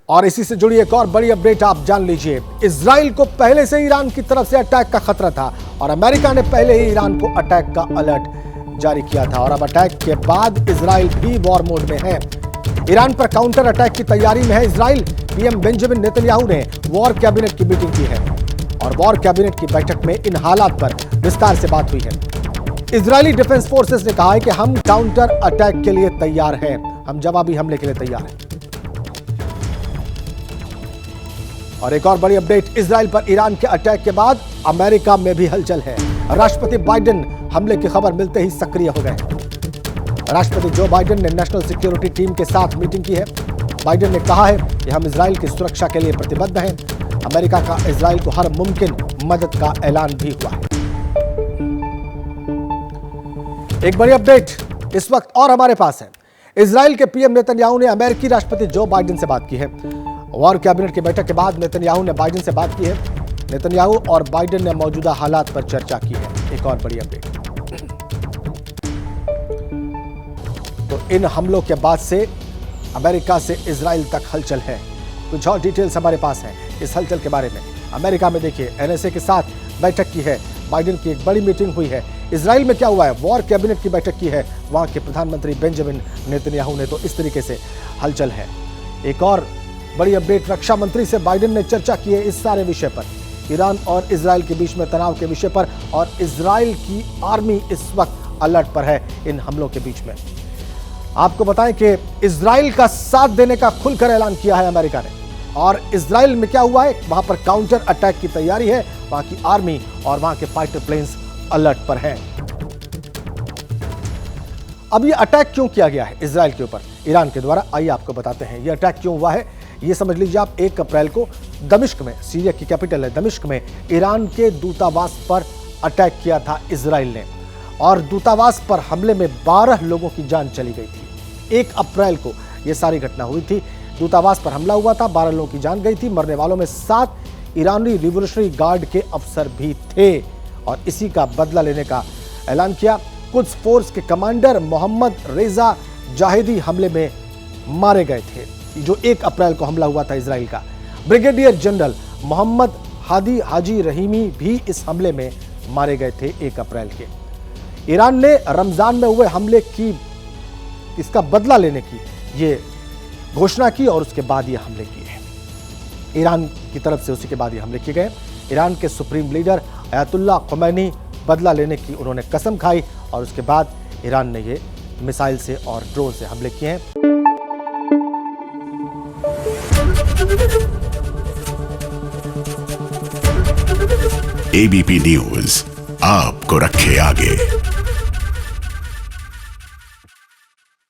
और इसी से जुड़ी एक और बड़ी अपडेट आप जान लीजिए। इजराइल को पहले से ईरान की तरफ से अटैक का खतरा था और अमेरिका ने पहले ही ईरान को अटैक का अलर्ट जारी किया था और अब अटैक के बाद इजराइल भी वॉर मोड में है। ईरान पर काउंटर अटैक की तैयारी में है इजराइल। पीएम बेंजामिन नेतन्याहू ने वॉर कैबिनेट की मीटिंग की है और वॉर कैबिनेट की बैठक में इन हालात पर विस्तार से बात हुई है। इजरायली डिफेंस फोर्सेस ने कहा है कि हम काउंटर अटैक के लिए तैयार हैं, हम जवाबी हमले के लिए तैयार हैं। और एक और बड़ी अपडेट, इजराइल पर ईरान के अटैक के बाद अमेरिका में भी हलचल है। राष्ट्रपति बाइडेन हमले की खबर मिलते ही सक्रिय हो गए। राष्ट्रपति जो बाइडेन ने नेशनल सिक्योरिटी टीम के साथ मीटिंग की है। बाइडेन ने कहा है कि हम इजराइल की सुरक्षा के लिए प्रतिबद्ध हैं। अमेरिका का इजराइल को हर मुमकिन मदद का ऐलान भी हुआ है। एक बड़ी अपडेट इस वक्त और हमारे पास है। इजराइल के पीएम नेतन्याहू ने अमेरिकी राष्ट्रपति जो बाइडेन से बात की है। वॉर कैबिनेट की बैठक के बाद नेतन्याहू ने बाइडेन से बात की है। नेतन्याहू और बाइडेन ने मौजूदा हालात पर चर्चा की है। एक और बड़ी अपडेट, तो इन हमलों के बाद से अमेरिका से इजराइल तक हलचल है। कुछ और डिटेल्स हमारे पास हैं इस हलचल के बारे में। अमेरिका में देखिए एनएसए के साथ बैठक की है, बाइडेन की एक बड़ी मीटिंग हुई है। इजराइल में क्या हुआ है, वॉर कैबिनेट की बैठक की है वहां के प्रधानमंत्री बेंजामिन नेतन्याहू ने। तो इस तरीके से हलचल है। एक और बड़ी अपडेट, रक्षा मंत्री से बाइडेन ने चर्चा की है इस सारे विषय पर, ईरान और इजराइल के बीच में तनाव के विषय पर। और इजराइल की आर्मी इस वक्त अलर्ट पर है इन हमलों के बीच में। आपको बताएं कि इजराइल का साथ देने का खुलकर ऐलान किया है अमेरिका ने। और इजराइल में क्या हुआ है, वहां पर काउंटर अटैक की तैयारी है। वहां की आर्मी और वहां के फाइटर प्लेन्स अलर्ट पर हैं। अब ये अटैक क्यों किया गया है इजराइल के ऊपर ईरान के द्वारा, आइए आपको बताते हैं ये अटैक क्यों हुआ है। ये समझ लीजिए आप, 1 अप्रैल को दमिश्क में, सीरिया की कैपिटल है दमिश्क में, ईरान के दूतावास पर अटैक किया था इजराइल ने। और दूतावास पर हमले में 12 लोगों की जान चली गई थी। 1 अप्रैल को यह सारी घटना हुई थी। दूतावास पर हमला हुआ था, 12 लोगों की जान गई थी। मरने वालों में 7 ईरानी रिवोल्यूशनरी गार्ड के अफसर भी थे। और इसी का बदला लेने का ऐलान किया। कुछ फोर्स के कमांडर मोहम्मद रेजा जाहिदी हमले में मारे गए थे, जो 1 अप्रैल को हमला हुआ था इजराइल का। ब्रिगेडियर जनरल मोहम्मद हादी हाजी रहीमी भी इस हमले में मारे गए थे 1 अप्रैल के। ईरान ने रमजान में हुए हमले की, इसका बदला लेने की ये घोषणा की और उसके बाद ये हमले किए हैं ईरान की तरफ से। उसी के बाद ये हमले किए गए। ईरान के सुप्रीम लीडर अयतुल्ला खमैनी बदला लेने की उन्होंने कसम खाई और उसके बाद ईरान ने ये मिसाइल से और ड्रोन से हमले किए हैं। एबीपी न्यूज आपको रखे आगे।